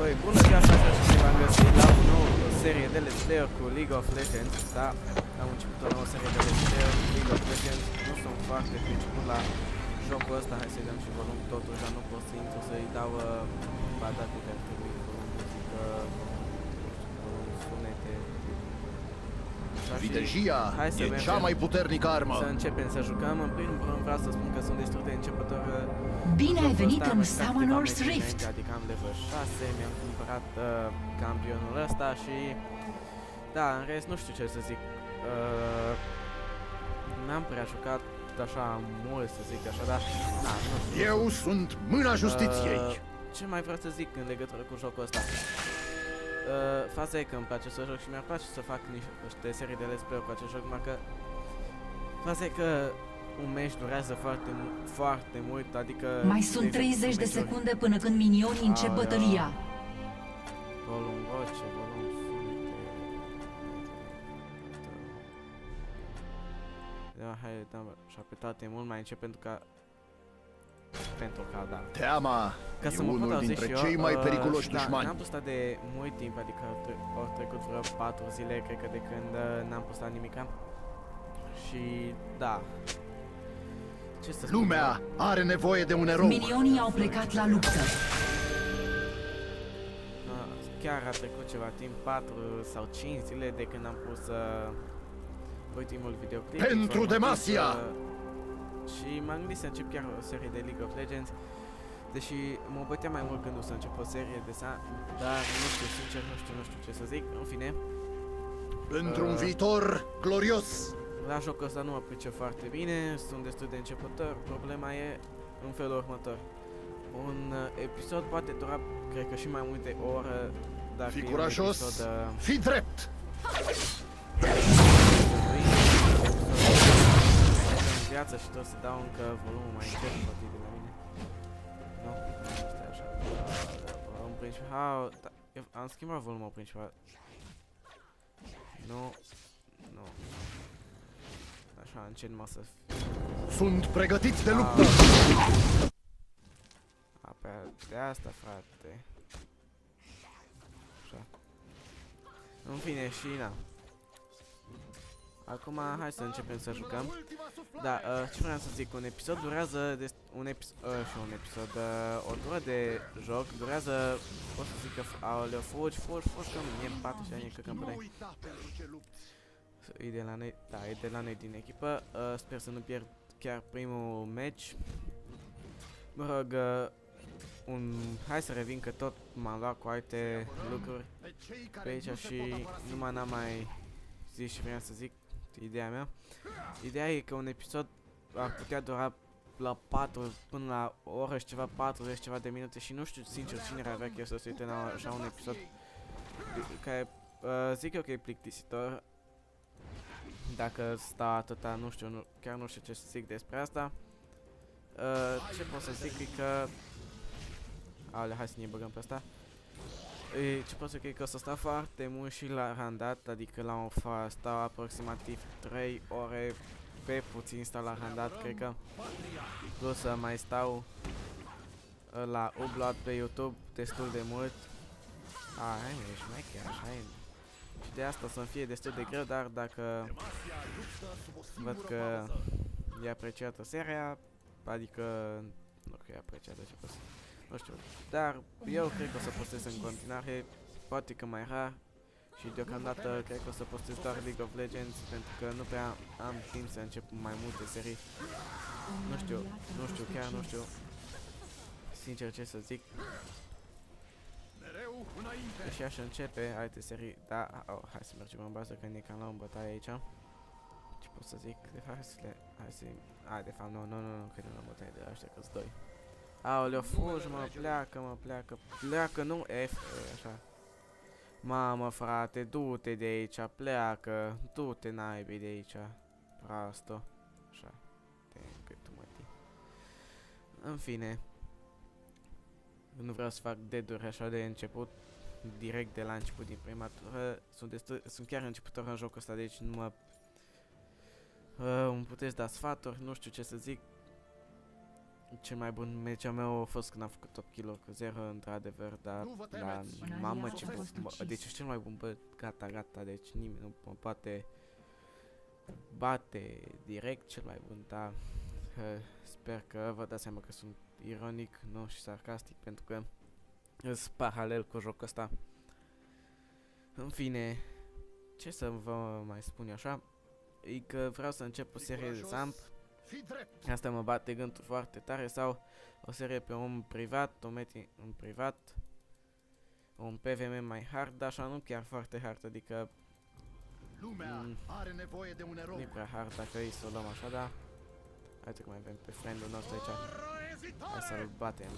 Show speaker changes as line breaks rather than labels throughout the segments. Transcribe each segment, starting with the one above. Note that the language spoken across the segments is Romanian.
Păi, bună ziua, fraților, și v-am găsit la o nouă serie de Let's Play cu League of Legends, da? Am început o nouă serie de Let's Play cu League of Legends, nu sunt foarte principal la jocul ăsta, hai să-i dăm și volum totuși, dar nu pot să intru să-i dau, ba da, câte ar trebui, volum muzică, volum sunete.
Vitejia e cea mai puternică armă.
Să începem să jucăm. În primul rând vreau să spun că sunt destul de începător.
Bine ai venit în Summoner's Rift!
Adică am level 6, mi-am cumpărat campionul ăsta și... Da, în rest nu știu ce să zic. N-am prea jucat așa mult, să zic așa, dar... Da, nu știu.
Eu sunt mâna justiției.
Ce mai vreau să zic în legătură cu jocul ăsta? Faza e că îmi place să joc și mi-ar place să fac niște serii de Let's Play cu acest joc, numai că faza e că un meci durează foarte mult, adică...
Mai sunt 30 de secunde până când minionii încep bătălia.
Volum voce, volum sunete... Da, hai, da, și pe toate mult mai încep pentru că... da.
Teama
Ca
e
să mă pot
unul
auzi
dintre
și
cei
eu,
mai periculoși
da,
dușmani.
n-am postat de mult timp, adică au trecut vreo 4 zile, cred că de când n-am postat nimica. Și da. Ce să spun?
Lumea are nevoie de un erou.
Minionii au plecat la luptă.
Chiar a trecut ceva timp, 4 sau 5 zile de când am pus ultimul videoclip.
Pentru Demacia!
Și m-am gândit să încep chiar o serie de League of Legends. Deși mă bătea mai mult când o să încep o serie de dar nu știu, sincer, nu știu ce să zic, în fine.
Pentru un viitor glorios.
La jocul ăsta nu mă pricep foarte bine, sunt destul de începător, problema e în felul următor. Un episod poate dura, cred că și mai mult de o oră, dacă
Fii
e
curajos,
un episod,
fii drept.
în viață și tot să dau încă volumul mai încet poate de la mine. Nu? Stai așa. Volumul principal, da, am schimbat volumul principal. Nu. Așa, încet mă să...
Sunt pregătiți de luptă.
Pe de asta, frate. Așa. În fine, și na. Acum hai să începem să jucăm. Da, ce vreau să zic, un episod durează o tură de joc durează, pot să zic că fugi, că mie îmi bate și aia că îmi bădai. E de la noi, da, e de la noi din echipă, sper să nu pierd chiar primul match. Mă rog, hai să revin că tot m-am luat cu alte lucruri pe aici și numai n-am mai zis și vreau să zic ideea mea. Ideea e că un episod ar putea dura la 4 până la o oră și ceva, 40 ceva de minute și nu știu sincer cine ar avea chef să se uite la așa un episod care zic eu că e plictisitor. Dacă sta atâta, nu știu, chiar nu știu ce să zic despre asta. Ce pot să zic e că... hai să ne băgăm pe asta. Ce pot să zic e că o să stau foarte mult și la randat, adică la un stau aproximativ 3 ore pe puțin stau la randat, cred că. Plus să mai stau la upload pe YouTube destul de mult. Hai mă, ești mai chiar, așa e. Și de asta o să-mi fie destul de greu, dar dacă văd că e apreciată seria, adică nu că e apreciată, ce pot să... Nu știu, dar eu cred că o să postez în continuare, poate că mai rar și deocamdată cred că o să postez doar League of Legends pentru că nu prea am timp să încep mai multe serii. Nu știu, chiar nu știu sincer ce să zic. Și așa începe alte serii, da, hai să mergem în bază că ne cam la o bătaie aici. Ce pot să zic, de fapt hai să... de fapt nu, că nu la bătaie de ăștia că-s doi. Aoleu, fugi, pleacă, nu F, așa. Mamă, frate, du-te de aici, pleacă, du-te naibii de aici, prosto. Așa, te-ai mătii. În fine. Nu vreau să fac deaduri așa de început, direct de la început, din prima tură. Sunt chiar începător în jocul ăsta, deci nu mă... îmi puteți da sfaturi, nu știu ce să zic. cel mai bun meci al meu a fost când am făcut top kill cu 0, într-adevăr, dar
Nu vă
la
temeți.
mamă
Un
ce
aliat a fost
bun,
ucis.
deci ești cel mai bun, bă, gata, deci nimeni nu mă poate bate direct, cel mai bun, dar sper că vă dați seama că sunt ironic, nu și sarcastic, pentru că sunt paralel cu jocul ăsta. În fine, ce să vă mai spun eu așa, e că vreau să încep o serie de Zamp.
Fi drept.
Asta mă bate gândul foarte tare, sau o serie pe un privat, o meti în privat, un PVM mai hard, așa nu chiar foarte hard, adică
Lumea are nevoie de un erou.
nu e prea hard dacă e să o luăm așa, dar uite că mai avem pe friendul nostru aici, hai să-l batem.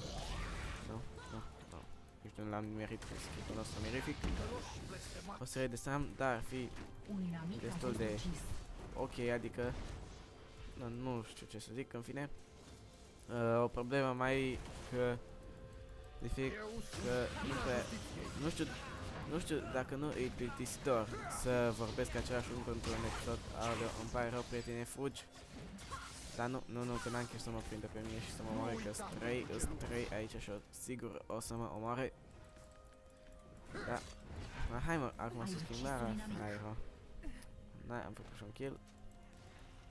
Nu, nu, nu, nici nu l-am nimerit pe schitul nostru mirific. O serie de Sam, dar ar fi
Un inamic a
destul
fost
de
ucis.
ok, adică nu știu ce să zic, în fine. O problemă mai e că de fie că nu știu dacă nu e plictisitor să vorbesc același lucru într-un episod. Aoleu, îmi pare rău, prietene, fugi. Dar nu, că n-am chef să mă prindă pe mine și să mă omoare, că sunt trei aici și sigur o să mă omoare. Da. Hai mă, acum
Ai
să
ucis
schimbarea,
un inamic.
hai mă. Am făcut și un kill.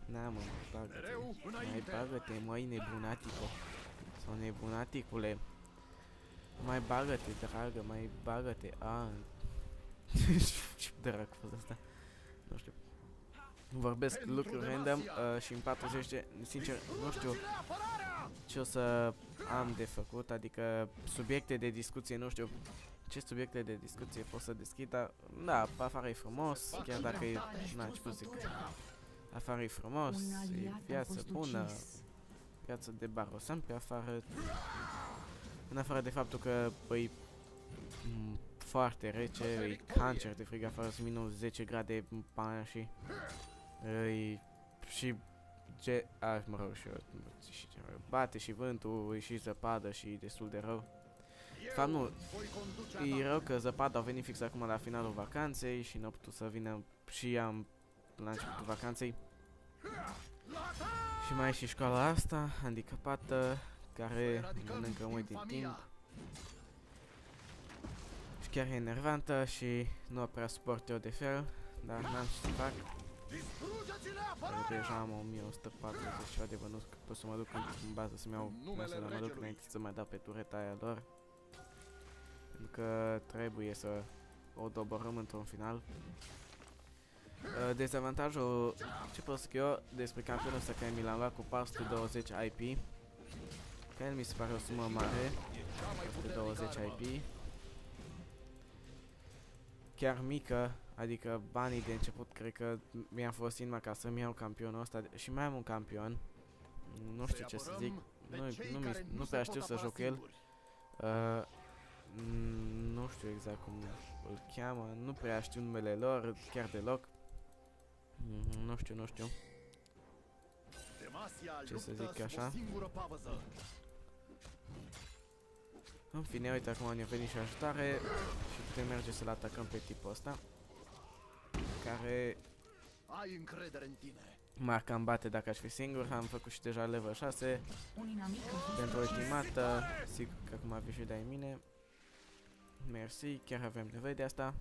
Na mă, bagă-te.
Mereu
Mai
înainte.
bagă-te, măi, nebunatico. Sau nebunaticule. Mai bagă-te, dragă, mai bagă-te. Ce dracu a fost asta? Nu știu. Vorbesc
Pentru
lucruri random
Demacia.
și în 40 de... Sincer, nu știu ce o să am de făcut, adică subiecte de discuție, nu știu ce subiecte de discuție pot să deschid, dar da, afară e frumos, chiar dacă e... Na, ce pot zic? Afară e frumos,
Un
e
aliat a
viață
fost
bună,
ucis.
viață de barosan pe afară. În afară de faptul că, băi, foarte rece, e cancer de frig afară, sunt minus 10 grade în pana și... și... mă rog, și eu, și ce mai bate și vântul, e și zăpadă și e destul de rău. De fapt, nu,
Voi conduce
e rău că zăpada a venit fix acum la finalul vacanței și n-a putut să vină și am la începutul vacanței. Și mai e și școala asta, handicapată, care mănâncă mult din timp. Și chiar e enervantă și nu prea suport eu de fel, dar n-am ce să fac.
Distrugeți-le
Pentru că
apărarea!
deja am 1140 ceva de bănuți, că pot să mă duc în bază să-mi iau
Numele
să mă duc
regelui.
înainte să mai dau pe tureta aia lor. Pentru că trebuie să o doborâm într-un final. Dezavantajul, ce pot să zic eu despre campionul ăsta care mi l-am luat cu 420 IP, că el mi se pare o sumă mare, 420 IP, chiar mică, adică banii de început cred că mi-am folosit numai ca să-mi iau campionul ăsta și mai am un campion, nu știu ce să zic, nu prea știu să joc el. Nu știu exact cum îl cheamă, nu prea știu numele lor, chiar deloc. Nu știu.
Demacia
Ce să
luptă
zic
sub
așa?
o singură pavăză.
În fine, uite, acum ne-a venit și ajutare și putem merge să-l atacăm pe tipul ăsta, care
Ai încredere în tine.
m-ar cam bate dacă aș fi singur. Am făcut și deja level 6
Un inamic a fost
pentru
ucis.
ultimată, sigur că acum avea și de-ai mine. Mersi, chiar avem nevoie de asta.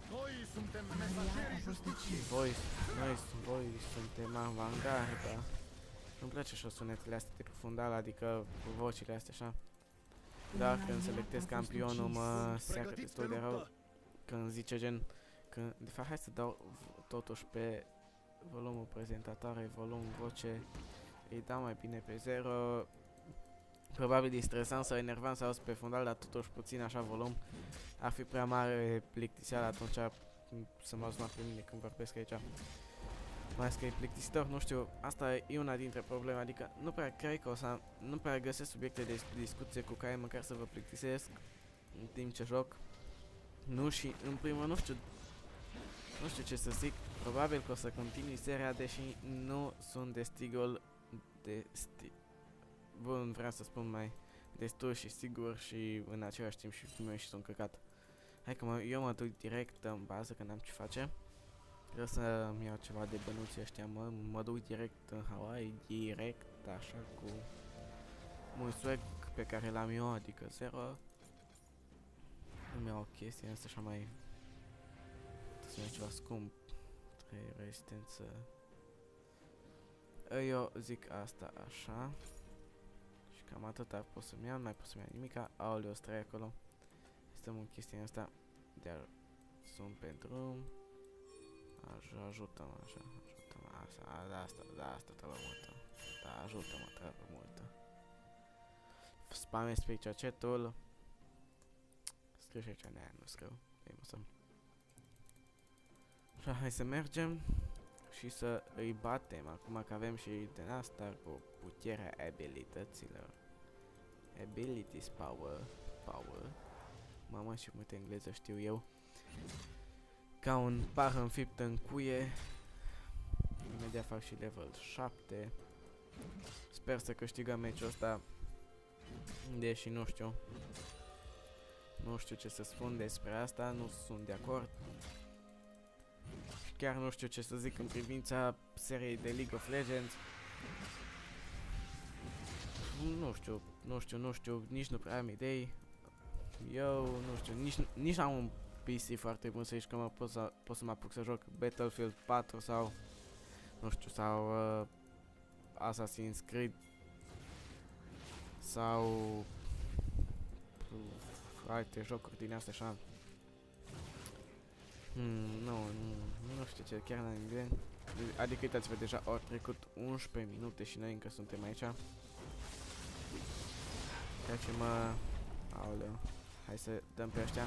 Noi suntem
Un aliat a
mesagerii
fost
justiției.
ucis.
Voi suntem avangarda. Nu-mi place așa sunetele astea de pe fundal, adică cu vocile astea așa. Dar când selectez campionul mă seacă
Pregătiți
destul
de
de rău.
luptă.
Când zice gen... Când, de fapt, hai să dau totuși pe volumul prezentatoare, volum voce. Îi dau mai bine pe 0. Probabil e stresant sau enervant să auzi pe fundal, dar totuși puțin așa volum. Ar fi prea mare plictiseală atunci să mă auzi numai pe mine când vorbesc aici. Mai ales că e plictisitor, nu știu, asta e una dintre probleme, adică nu prea cred că o să nu prea găsesc subiecte de discuție cu care măcar să vă plictisesc în timp ce joc. Nu, și în primul nu știu ce să zic, probabil că o să continui seria, deși nu sunt bun, vreau să spun mai destul și sigur și în același timp și meu și sunt căcat. Hai că eu mă duc direct în bază, că n-am ce face. Vreau să-mi iau ceva de bănuți ăștia, mă duc direct în Hawaii, direct, așa, cu un swag pe care l-am eu, adică 0. Îmi iau o chestie asta așa mai... Să fie ceva scump. 3 rezistență. Eu zic asta așa. Și cam atâta pot să-mi iau, nu mai pot să-mi iau nimica. Aoleu, stai acolo. Stăm în chestia asta. De-ar sunt pe drum. Ajută-mă așa, ajută-mă. Asta trebuie multă. Da, ajută-mă, trebuie multă. Spamezi pe aici chat-ul. Scriu și aici, nu scriu. Ei, mă să... Așa, hai să mergem și să îi batem. Acum că avem și din asta cu puterea abilităților. Abilities power. Mamă, și multe engleză știu eu. Ca un par înfipt în cuie. Imediat fac și level 7. Sper să câștigăm meciul ăsta. Deși nu știu. Nu știu ce să spun despre asta, nu sunt de acord. Și chiar nu știu ce să zic în privința seriei de League of Legends. Nu știu, nici nu prea am idei. Eu nu știu, nici am un PC foarte bun să zici că pot să mă apuc să joc Battlefield 4 sau nu știu, sau Assassin's Creed sau alte jocuri din astea așa. Nu știu ce, chiar n-am idee. Adică uitați-vă, deja au trecut 11 minute și noi încă suntem aici. Ceea ce mă... Aoleu. Hai să dăm pe ăștia.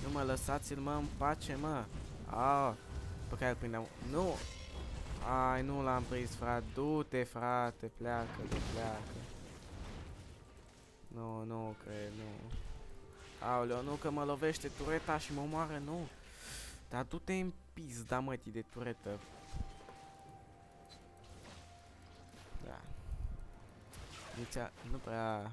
Nu mă lăsați-l mă în pace, mă. Pe care îl prindeam. Nu! Ai, nu l-am prins, frate. Du-te, frate, pleacă. Nu cred, nu. Aoleu, nu că mă lovește tureta și mă omoară, nu. Dar du-te în pizda, mătii, de turetă. Da. Nici nu prea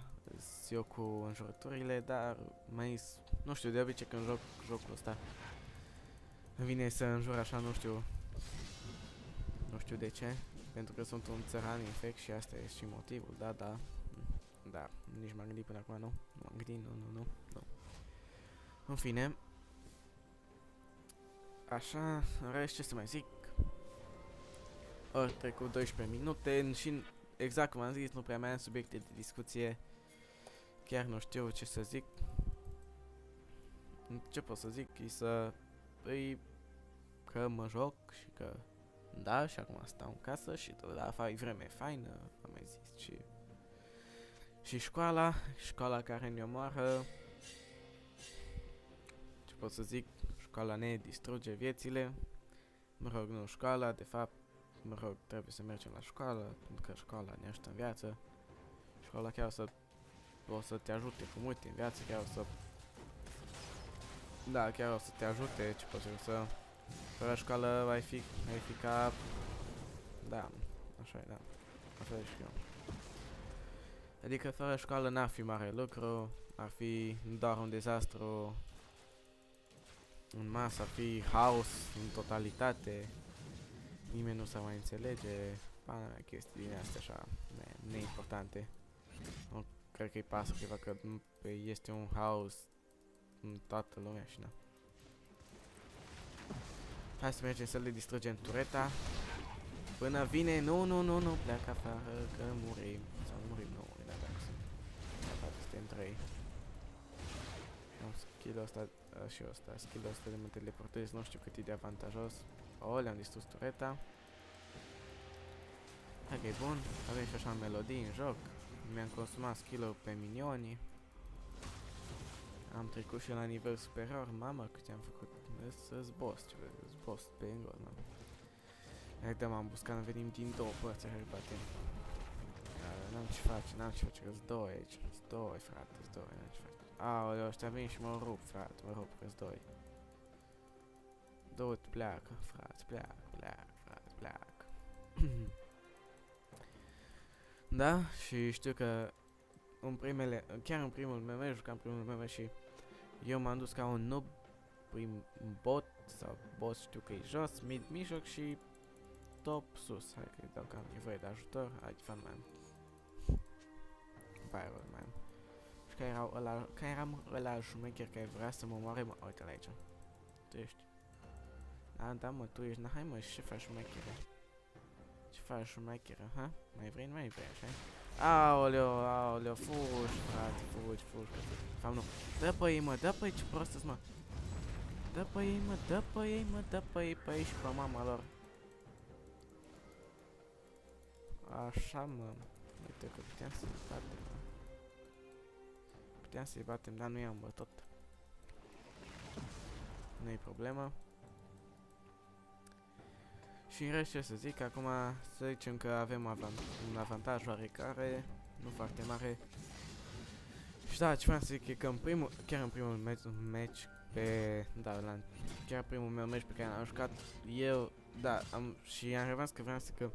eu cu înjurăturile, dar mai nu știu, de obicei când joc jocul ăsta îmi vine să înjur așa, nu știu de ce, pentru că sunt un țăran infect și asta e și motivul, da, nici m-am gândit până acum, nu m-am gândit, nu. În fine, așa, în rest ce să mai zic, ori trecut 12 minute și exact cum am zis, nu prea mai am subiecte de discuție. Chiar nu știu ce să zic. Ce pot să zic e să... că mă joc și că... Da, și acum stau în casă și tot la fac vreme faină, am mai zis, și școala care ne omoară. Ce pot să zic? Școala ne distruge viețile. Mă rog, nu școala, de fapt, mă rog, trebuie să mergem la școală, pentru că școala ne ajută în viață. Școala chiar o să te ajute cu multe în viață, chiar o să te ajute, ce pot să... Fără școală ai fi ca... Da, așa e, da. Așa e și eu. Adică fără școală n-ar fi mare lucru, ar fi doar un dezastru în masă, ar fi haos în totalitate, nimeni nu s-ar mai înțelege, chestii din astea așa, neimportante. Nu cred că-i pasă ceva că este un haos în toată lumea și na. Hai să mergem să le distrugem tureta până vine, nu, pleacă afară că murim, sau nu murim, nu, suntem 3. Am skill-ul ăsta și ăsta, skill-ul ăsta de mă teleportez, nu știu cât e de avantajos. Le-am distrus tureta. Hai că e bun, avem și așa melodii în joc. Mi-am consumat skill-ul pe minioni. Am trecut și la nivel superior, mamă cât am făcut. Să-s boss, ce vezi, boss pe engol, mamă. Hai dăm ambuscan, venim din două părți, hai batem. N-am ce face, că-s doi aici. S doi, frate, s doi, n-am ce face. Aoleu, ăștia vin și mă rup, frate, că-s doi. Du-te, pleacă, frate, pleacă. Da, și știu că chiar în primul meme, jucam primul meme și eu m-am dus ca un noob prin bot sau boss, știu că e jos, mid, mijloc și top sus. Hai că-i dau că am nevoie de ajutor, hai, fan man. Iron Man. Și care eram ăla șmecher care vrea să mă omoare, mă, uite-l aici. Tu ești. Da, mă, tu ești, hai mă, ce faci șmecheră? Ce faci șmecheră, ha? Mai vrei, așa? Aoleu, fugi, frate, fugi. De fapt, nu. Dă pe ei, mă, ce prost mă. Dă pe ei, pe ei și pe mama lor. Așa, mă. Uite că puteam să-i batem, mă. Puteam să-i batem, dar nu i-am bătut. Nu-i problemă. Și în rest, ce să zic, acum să zicem că avem un avantaj oarecare, nu foarte mare. Și da, ce vreau să zic e că chiar în primul match chiar primul meu match pe care l-am jucat, eu, da, și am revăzut că vreau să zic că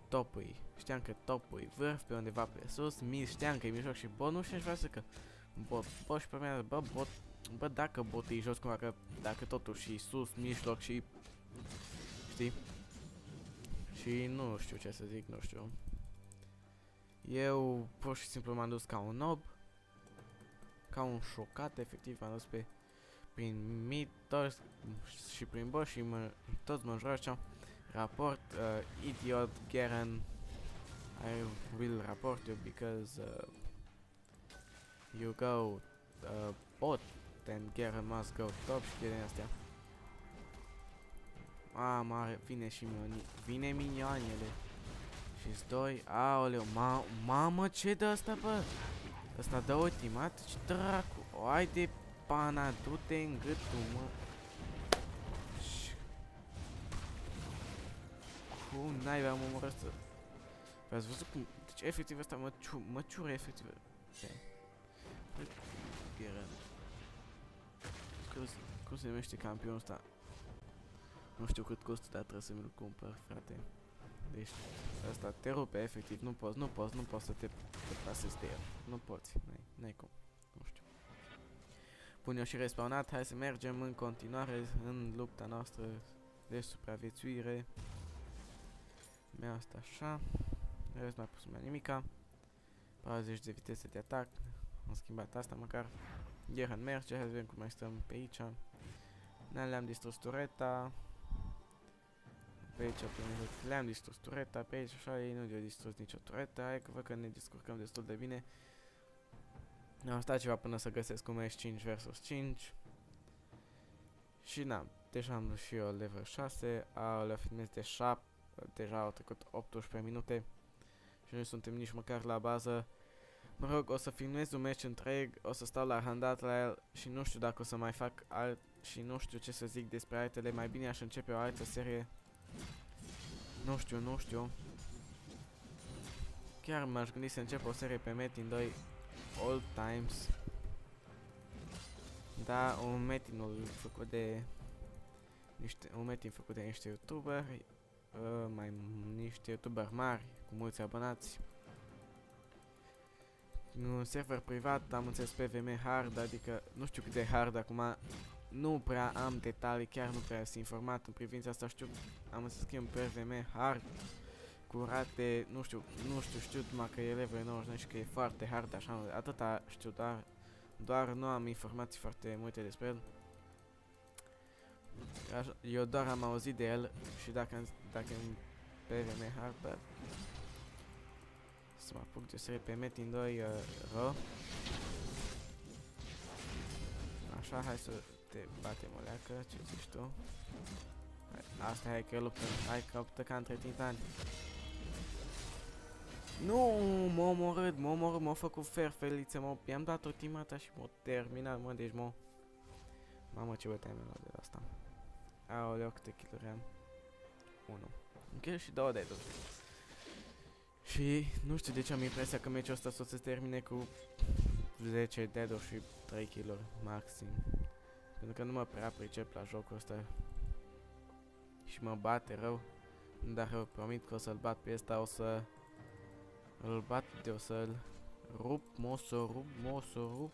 top-ui, știam că top-ui vârf pe undeva pe sus, știam că e mijloc și bot, nu știu ce vreau să zic că bot și pe mine, bă, dacă botul e jos cumva, că dacă totuși e sus, mijloc și, știi? Și nu știu ce să zic, nu știu. Eu pur și simplu m-am dus ca un nob, ca un șocat, efectiv m-am dus prin mid și prin boss și toți mă înjurăceau. Raport, idiot, Garen, I will report you because you go bot, then Garen must go top și chestia astea. Mare, vine minioanele. Și-s doi, aoleu, mamă, ce dă asta, bă? Ăsta dă ultimat? Ce dracu? O, ai de pana, du-te în gâtul, mă. Cum naiba am omorât să... V-ați văzut cum... Deci efectiv ăsta mă ciură efectiv. Cum se numește campionul ăsta? Nu știu cât costă, dar trebuie să mi-l cumpăr, frate. Deci, asta te rupe, efectiv, nu poți să te pasezi de el. Nu poți, n-ai cum, nu știu. Bun, eu și respawnat, hai să mergem în continuare în lupta noastră de supraviețuire. Mi-a asta așa, în rest n-a pus mai nimica. 40 de vitese de atac, am schimbat asta măcar. Geren merge, hai să vedem cum mai stăm pe aici. Le-am distrus tureta. Pe aici le-am distrus tureta, pe aici așa ei nu le-au distrus nicio tureta, hai că văd că ne descurcăm destul de bine. Am stat ceva până să găsesc un match 5 vs 5. Și na, deja am și eu level 6, le filmez de 7, deja au trecut 18 minute. Și nu suntem nici măcar la bază. Mă rog, o să filmez un match întreg, o să stau la handat la el și nu știu dacă o să mai fac alt și nu știu ce să zic despre altele, mai bine aș începe o altă serie. Nu știu. Chiar m-aș gândi să încep o serie pe Metin 2 All Times. Da, un Metin făcut de niște youtuberi, niște youtuberi mari cu mulți abonați. Un server privat, am înțeles PVM hard, adică nu știu cât de hard acum. Nu prea am detalii, chiar nu prea sunt informat în privința asta, am înțeles că e un PVM hard, cu rate, nu știu numai că e level 99 și că e foarte hard, așa, atâta știu, doar nu am informații foarte multe despre el. Eu doar am auzit de el și dacă e un PVM hard, dar să mă apuc de serie pe Metin 2 rău. Așa, hai să te batem o leacă, ce zici tu? Asta hai că luptă ca între titani. Nu, m-a omorât, m-a făcut ferfeliță, i-am dat o timata și m-a terminat, mă, deci mamă, ce băteai mi-a luat de asta. Aoleu, câte kill-uri am? 1. Un kill și 2 dead-uri. Și nu știu de ce am impresia că meciul ăsta o să se termine cu 10 dead-uri și 3 kill-uri maxim. Pentru că nu mă prea pricep la jocul ăsta. Și mă bate rău. Dar eu promit că o să-l bat pe ăsta, o să să-l rup, m-o să rup.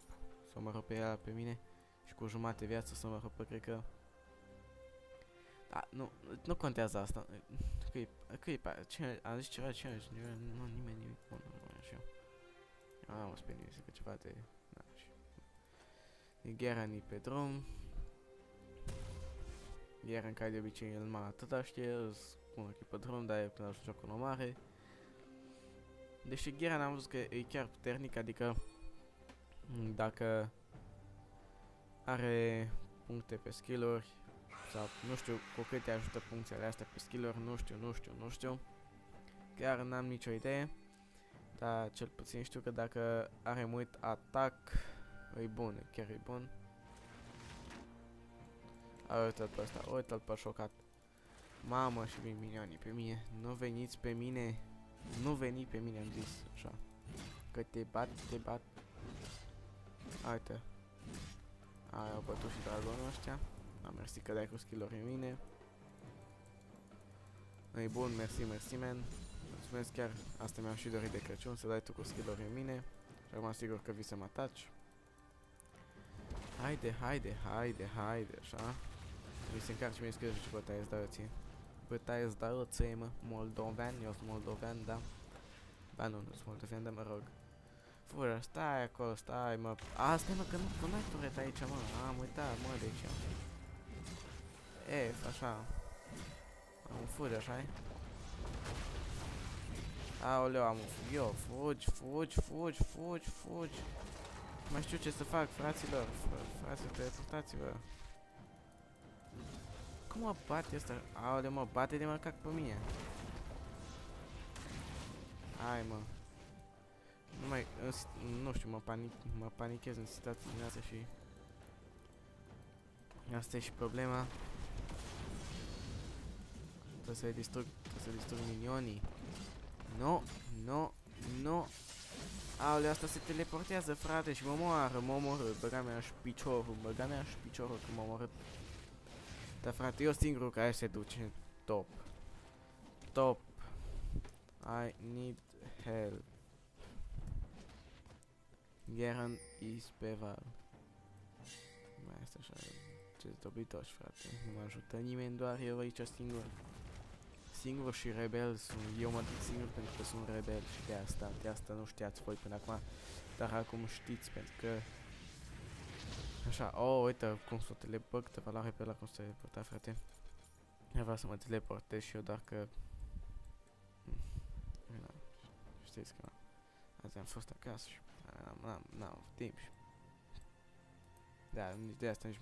Să mă rup pe ea pe mine. Și cu jumate viață să mă rupă, cred că. Da, nu contează asta. Că e, am zis ceva, nu, nimeni nimic. Bun, și eu. Am o speniuță că ceva de... Da, și... Gheran pe drum. Gheran ca de obicei el mai atâta știe, spun că e pe drum, dar e până la jocul nu mare. Deși Gheran am văzut că e chiar puternic, adică dacă are puncte pe skill-uri sau nu știu cu cât te ajută punctele astea pe skill-uri, nu știu. Chiar n-am nicio idee, dar cel puțin știu că dacă are mult atac, e bun, chiar e bun. Uite-l pe ăsta, uite-l pe șocat. Mamă, și vin minionii pe mine, nu veniți pe mine, nu veni pe mine, am zis, așa. Că te bat. Uite. Au bătut și dragonul ăștia. Am mersi că dai cu skill-uri în mine. E bun, mersi, man. Mulțumesc chiar, asta mi-am și dorit de Crăciun, să dai tu cu skill-uri în mine. Și acum sigur că vii să mă ataci. Haide, așa. Trebuie să încarci mie skill-uri și bătaie îți dau eu ție. Bătaie îți dau eu ție, mă. Moldovean, eu sunt moldovean, da. Ba nu sunt moldovean, dar mă rog. Fură, stai acolo, stai, mă. Stai, mă, că nu ai turet aici, mă. Am uitat, mă, de aici. F, așa. Am un fugi, așa-i? Aoleu, am un eu, fugi. Mai știu ce să fac, fraților. Fraților, teleportați-vă. Cum mă bate ăsta? Aoleu, mă bate de macac pe mine. Hai, mă. Nu știu, mă panichez în situații din astea și... Asta e și problema. Trebuie să distrug minionii. Nu. Aoleu, asta se teleportează, frate, și mă omoră, băga mea și piciorul, că mă omorât. Dar, frate, eu singurul care se duce top. I need help. Gheran is pe val. Mai asta așa, ce dobitoși, frate. Nu mă ajută nimeni, doar eu aici singur și rebel sunt. Eu mă duc singur pentru că sunt rebel și de asta nu știați voi până acum. Dar acum știți, pentru că... Așa, uite cum s-o teleport, te valoare pe ăla cum s-o teleporta, frate. Eu vreau să mă teleportez și eu, doar că... Știți că azi am fost acasă și n-am timp și... Da, nici de asta nici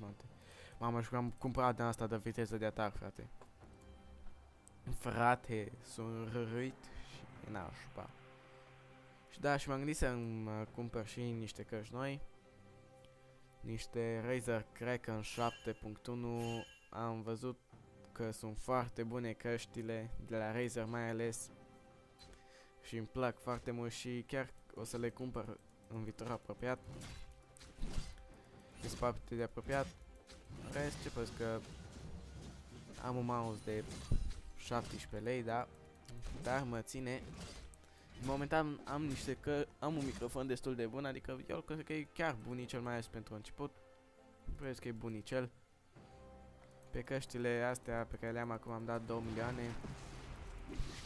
m-am și am cumpărat de asta de viteză de atac, frate. Frate, sunt rărit și nașpa. Și da, și m-am gândit să-mi cumpăr și niște căști noi. Niște Razer Kraken 7.1. Am văzut că sunt foarte bune căștile de la Razer, mai ales. Și îmi plac foarte mult și chiar o să le cumpăr în viitor apropiat. Sunt foarte de apropiat. Rest, ce păs că am un mouse de 17 lei, da, dar mă ține. Momentan am un microfon destul de bun, adică eu cred că e chiar bunicel, mai ales pentru început. Cred că e bunicel. Pe căștile astea pe care le-am acum am dat 2 milioane.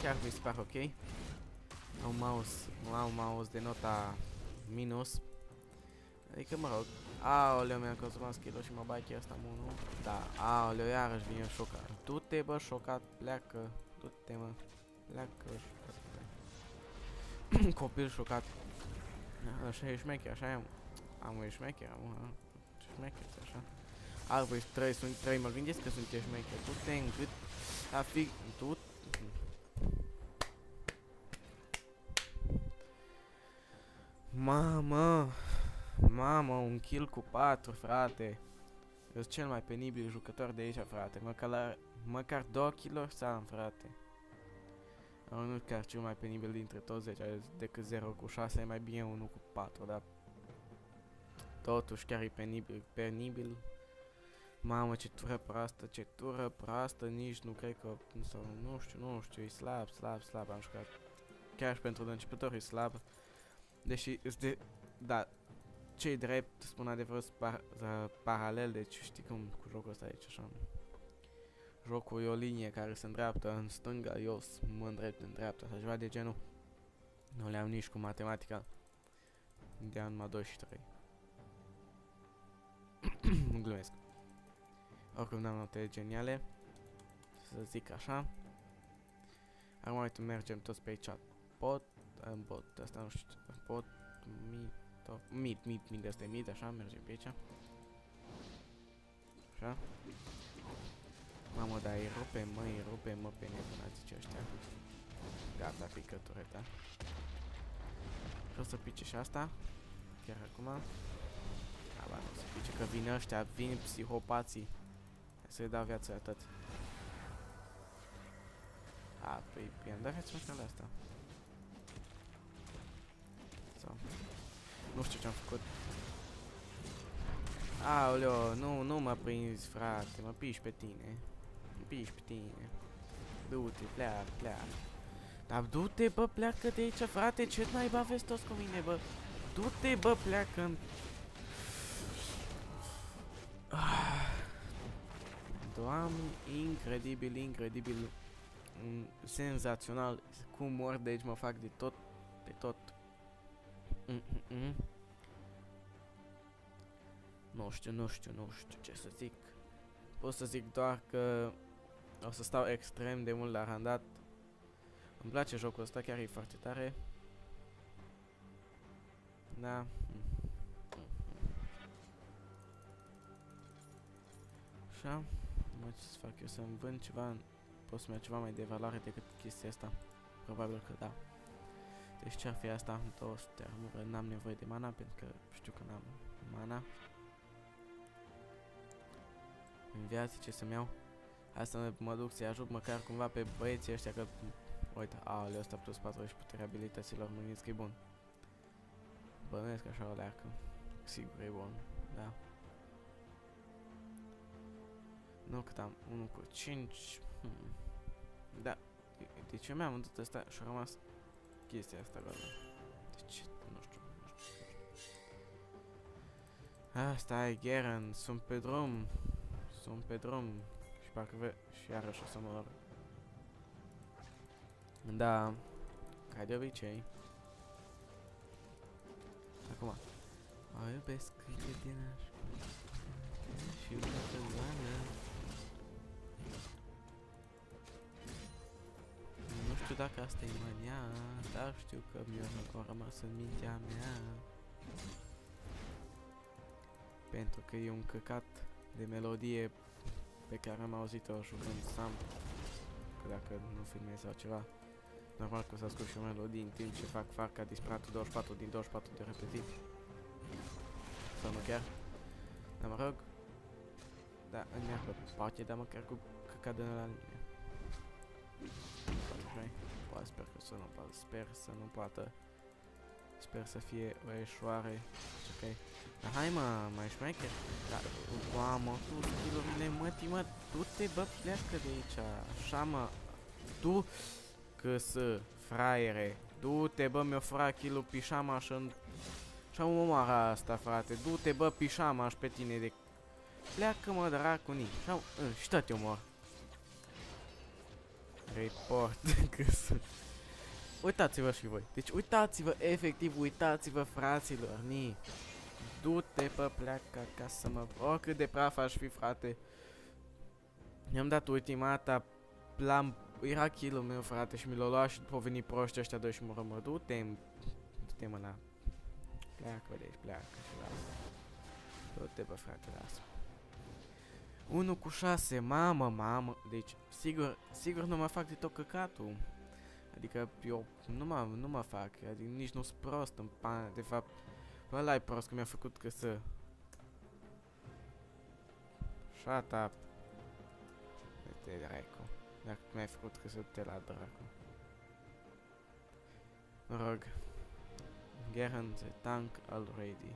Chiar mi se pare ok. Am un mouse de nota minus. Adică mă rog. Aoleu, mi-am consumat skill-ul și mă bagi ăsta unul. Da, aoleu, iarăși vine șocat. Du-te, bă, șocat, pleacă. Du-te, mă. Pleacă, șocat. Copil șocat. Așa e șmecher, așa e. Am e șmecher, am șmecher, așa. Voi sunt trei, mă gândesc că sunt șmecher. Du-te în gât. A fi, du. Mamă, un kill cu 4, frate. Eu sunt cel mai penibil jucător de aici, frate. Măcar 2 kill-uri să am, frate. Nu chiar cel mai penibil dintre toți 10, decât 0 cu 6, e mai bine 1 cu 4, dar... Totuși chiar e penibil. Mamă, ce tură proastă, nici nu cred că... Sau, nu știu, e slab, am jucat. Chiar și pentru începător e slab. Deși, da, ce-i drept, spun adevărat, paralel, deci știi cum cu jocul ăsta aici, așa. Jocul e o linie care se îndreaptă în stânga, eu mă îndrept în dreapta, sau ceva de genul. Nu le-am nici cu matematica. de numai 2 și 3. Glumesc. Oricum n-am note geniale, să zic așa. Acum uite, mergem toți pe aici. În bot, asta nu știu, bot, mid, asta e mid, așa, mergem pe aici. Așa. Mamă, dar îi rupe, mă, pe nebunații ăștia. Gata, pică tureta. Și o să pice și asta, chiar acum. Aba, nu o să pice, că vin ăștia, vin psihopații. Să-i dau viață atât. A, păi, i-am dat viață măcar la asta. Sau... Nu știu ce-am făcut. Aoleo, nu mă prinzi, frate, mă piși pe tine. Mă piși pe tine. Du-te, pleacă. Dar du-te, bă, pleacă de aici, frate, ce naiba vezi toți cu mine, bă? Du-te, bă, pleacă. Doamne, incredibil, senzațional, cum mor de aici, mă fac de tot. Nu știu ce să zic. Pot să zic doar că o să stau extrem de mult la randat. Îmi place jocul ăsta, chiar e foarte tare. Da. Așa. Ce să fac eu, să-mi vând ceva, pot să-mi iau ceva mai de valoare decât chestia asta. Probabil că da. Deci ce-ar fi asta? 200 armură, n-am nevoie de mana pentru că știu că n-am mana. În viață ce să-mi iau? Asta mă duc să-i ajut măcar cumva pe băieții ăștia că... Uite, aoleu, ăsta plus 40 puterea abilităților, mă gândesc că e bun. Bănuiesc așa o leacă. Sigur e bun, da. Nu, cât am? 1 cu 5. Da. Deci eu mi-am vândut ăsta și a rămas chestia asta goală. Deci, nu știu. Asta e Garen, sunt pe drum. Și parcă și iarăși o să mor. Da. Ca de obicei. Acum. O iubesc câte din așa. Și iubesc goală. Nu știu dacă asta e mania, dar știu că mi-a rămas în mintea mea. Pentru că e un căcat de melodie pe care am auzit-o jucând Sam. Că dacă nu filmez sau ceva, normal că o să ascult și o melodie în timp ce fac farca disparatul 24 din 24 de repetit. Sau nu chiar. Dar mă rog. Da, în mea poate, dar măcar cu căcat de la mine. Sper să nu poată. Sper să fie o eșoare. Ok. Dar hai mă, mai șmecher. Dar, mamă, tu skillurile mătii, mă, du-te, bă, pleacă de aici. Așa, mă. Tu, că-să, fraiere. Du-te, bă, mi-o fura kill-ul pișama și-n... Și-am omoară asta, frate. Du-te, bă, pișama și pe tine de... Pleacă, mă, dracunii. Și tot eu mor. Report, că-să... Uitați-vă și voi. Deci uitați-vă, efectiv, uitați-vă, fraților. Ni. Du-te, pe pleacă acasă, mă. Oricât de praf aș fi, frate. I-am dat ultimata. Era kill-ul meu, frate, și mi l-a luat și după au venit proști ăștia doi și mă rămă. Du-te, mă, la... Pleacă de aici, pleacă și lasă. Du-te, bă, frate, lasă. 1 cu 6, mamă. Deci, sigur nu mă fac de tot căcatul. Adică eu nu mă fac, adică nici nu-s prost în pan, de fapt, ăla e prost că mi-a făcut că să... Shut up. Te dracu. Dacă mi-ai făcut că să te la dracu. Mă rog. Garen the tank already.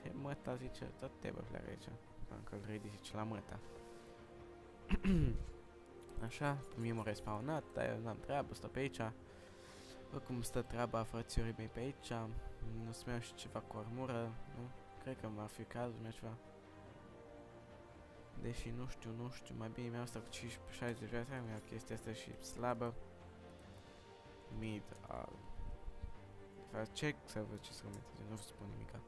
Ce măta zice? Tot te bă pleacă aici. Tank already zice la măta. Așa, mie m-a respawnat, dar eu n-am treabă, stau pe aici. Oricum stă treaba frățiorii mei pe aici. Nu-ți mi-au și ceva cu armură, nu? Cred că m-ar fi cazul meu ceva. Deși nu știu, mai bine mi-au asta cu 60 de viață, mi-au chestia asta și slabă. Mid al. Fac check să văd ce să comenteze, nu vă spun nimica.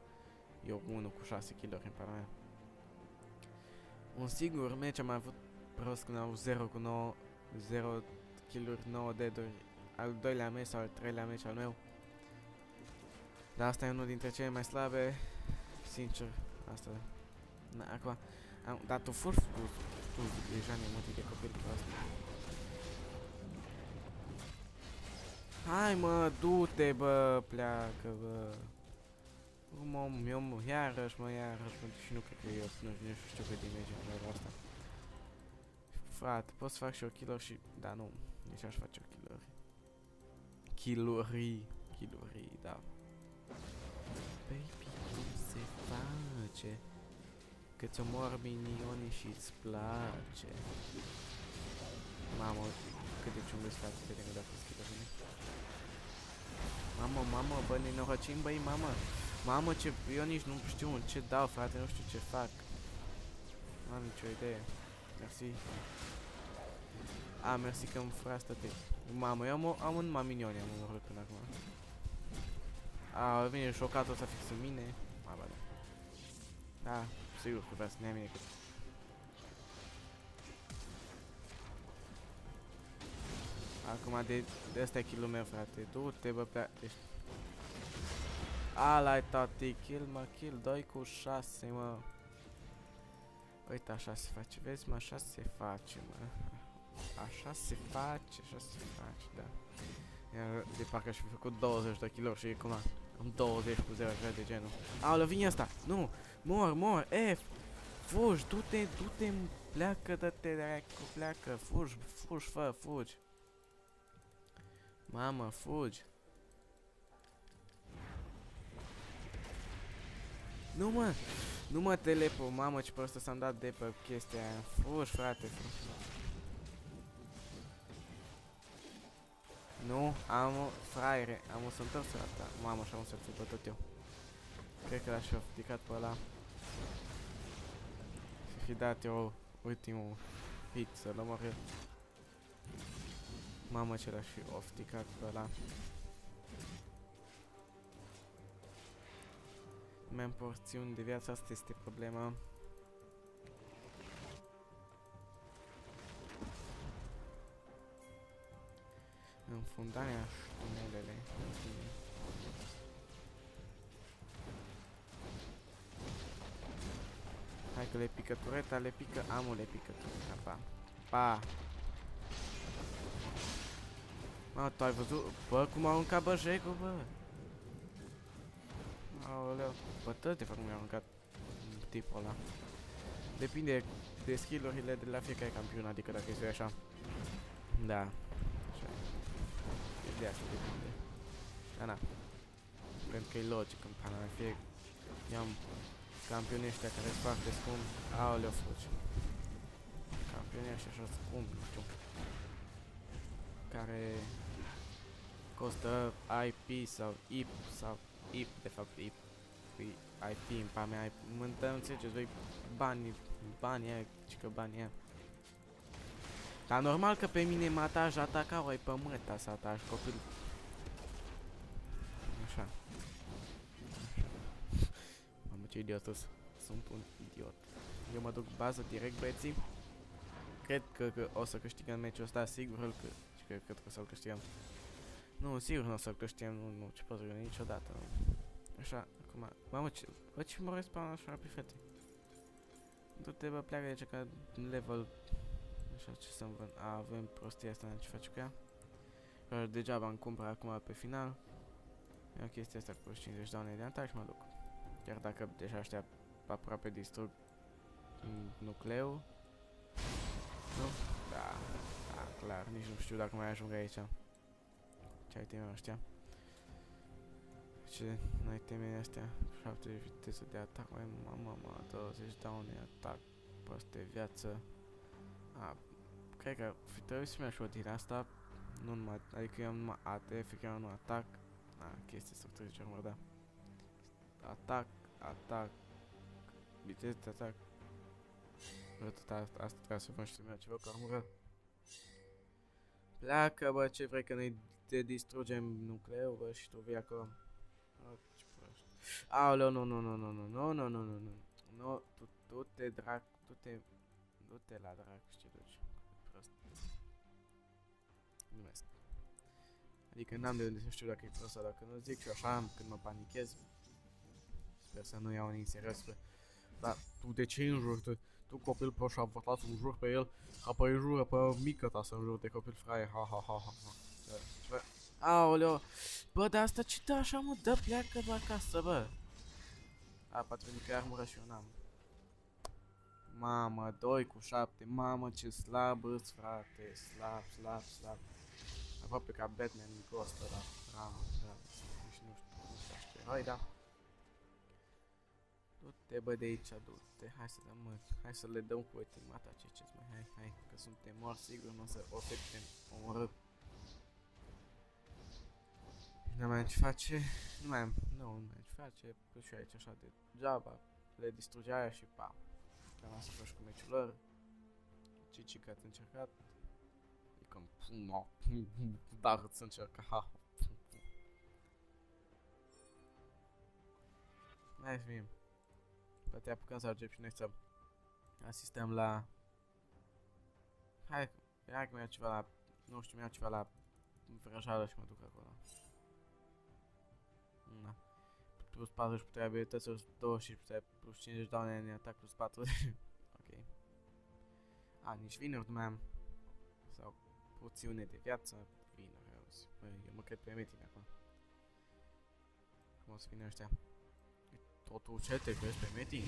Eu 1 cu 6 kg în pana mea. Un singur meci am avut prost când am avut 0 cu 9, 0 kg, 9 deaduri. Al doilea meci sau al treilea meci al meu. Dar asta e unul dintre cele mai slabe, sincer, asta. Na, acum, am dat o furs tu deja nemutit de copil cu asta. Hai mă, du-te bă, pleacă bă. Iarăși mă, și nu cred că eu, nu știu cât din merge în asta. Frate, pot să fac și o killer și, da nu, nici aș face o killer. Killerii, da. Baby, cum se face? Că-ți omor minionii și-ți place. Mamă, cât de ciungă-s frate, vedem că dacă schimbă bine. Mamă, bă, nenorocim, băi, mamă, ce, eu nici nu știu ce dau, frate, nu știu ce fac. Nu am nicio idee. Mersi. Mersi că îmi fură asta tip. Mamă, eu am un minion, am omorât până acum. Vine șocatul ăsta fix în mine. Ba nu. Da, sigur că vrea să ne ia mine cât. Acum de ăsta e kill-ul meu, frate. Du-te, bă, pe deci... Ala-i tati, kill, 2 cu 6, mă. Uite, așa se face, vezi, mă, așa se face, mă. Așa se face, da. Iar de parcă aș fi făcut 20 de kg și acum am 20 cu 0, așa de genul. Aoleu, vine asta! Nu! Mor! F! Fugi! Du-te! Pleacă, dă-te, dracu, pleacă! Fugi! Mamă, fugi! Nu mă telepo, mamă, ce prost s-am dat de pe chestia aia. Fugi, frate, Nu, fraiere, am o să întorc asta. Mamă, așa am să-l fi bătut eu. Cred că l-aș fi ofticat pe ăla. Să fi dat eu ultimul hit să-l omor eu. Mamă, ce l-aș fi ofticat pe ăla. Mi-am porțiuni de viață, asta este problema. Înfundarea tunelele. Hai că le pică tureta, le pică amul, le pică tureta, pa! Mă, tu ai văzut? Bă, cum a aruncat băjecul, bă! Aoleu, bă, de fapt cum mi-a aruncat tipul ăla. Depinde de skill-urile de la fiecare campion, adică dacă este așa. Da, așa e. De asta depinde. Da, na. Pentru că e logic în pana mea, fie i-am campionii ăștia care sunt foarte scumpi, aoleu, fugi. Campionii ăștia așa scumpi, nu știu. Care costă IP sau IP sau IP, de fapt IP. IP în pa mea, mă înțelegeți, voi banii aia, cică banii aia. Dar normal că pe mine mă atași atacau, ai pe măta să atași copil. Așa. Mamă, ce idiot sunt un idiot. Eu mă duc bază direct, băieții. Cred că o să câștigăm meciul ăsta, sigur că cred că o să-l câștigăm. Nu, sigur nu o să-l câștigăm, nu, ce pot să gândi niciodată, nu. Așa, acum, mamă, bă, ce mă respawn așa pe fete. Du-te, bă, pleacă de aici ca level. Așa, ce să-mi vând? Avem prostia asta, ce faci cu ea? Degeaba îmi cumpăr acum pe final. Iau chestia asta cu 50 daune de atac și mă duc. Chiar dacă deja ăștia aproape distrug nucleul. Nu? Da, clar, nici nu știu dacă mai ajung aici. Ce iteme ăștia? Ce iteme astea? 70 viteză de atac, mai mamă, 20 daune atac, proste viață. Cred că trebuie să-mi iau și o din asta, nu numai, adică eu am numai ATF, că eu am numai atac. Chestii să trece urmă, da. Atac, viteză de atac. Asta trebuie să vă știu ceva cu armură. Pleacă, bă, ce vrei că ne distrugem nucleul, bă, și tu vii acolo. Aoleu, nu, nu, nu, nu, nu, nu, nu, nu, nu, nu. Nu, tu te drac, du te la drac, ce duci. Prost. Numesc. Adică n-am de unde să știu dacă e prost sau dacă nu zic și așa când mă panichez. Sper să nu iau în serios pe... Dar tu de ce înjuri? Tu copil prost și am votat să înjur pe el, apoi înjură pe mică ta să înjur de copil fraier, ha ha ha ha ha. Bă, aoleo, bă, dar asta ce dă așa mă, dă pleacă bă acasă bă. A, poate pentru că armură și eu n-am. Mamă, 2/7, mamă ce slab îți frate, slab, slab, slab. Aproape ca Batman în costă, dar bravo, bravo, nici nu știu ce eroi, da. Du-te bă de aici, du-te, hai să dăm mă, hai să le dăm cu ultimata ce mai, hai, că suntem morți, sigur nu o să putem omorâ. Nu mai am ce face, nu mai am ce face, pus și aici așa de degeaba, le distruge aia și pa. Cam asta faci cu meciul lor. Cici că ați încercat. E cam, no, dar îți încerca, ha. Hai să fim. Poate apucăm să ajungem și noi să asistăm la... Hai că mi-a ceva la... Nu știu, mi-a ceva la... vrăjală și mă duc acolo. Na. Plus 40 puterea abilități, plus 25 puterea, plus 50 daune în atac, plus 4. Ok. A, nici vineri nu mai am. Sau puțiune de viață. Vineri, auzi. Eu mă cred pe Metin acum. Cum o să vină ăștia? Totul ce te crezi pe Metin?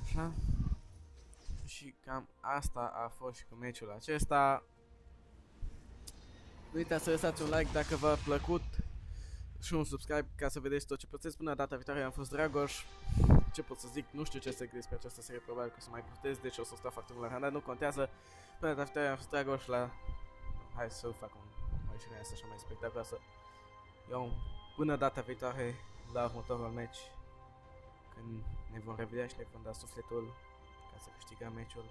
Așa. Și cam asta a fost și cu meciul acesta. Nu uitați să lăsați un like dacă v-a plăcut și un subscribe ca să vedeți tot ce puteți. Până data viitoare am fost Dragoș. Ce pot să zic, nu știu ce să zic despre această serie, probabil că o să mai putez, deci o să stau foarte mult la randă, nu contează. Până data viitoare am fost Dragoș la... Hai să fac o ieșire asta așa mai spectaculoasă. Eu, până data viitoare, la următorul meci, când ne vom revedea și ne vom da sufletul ca să câștigăm meciul.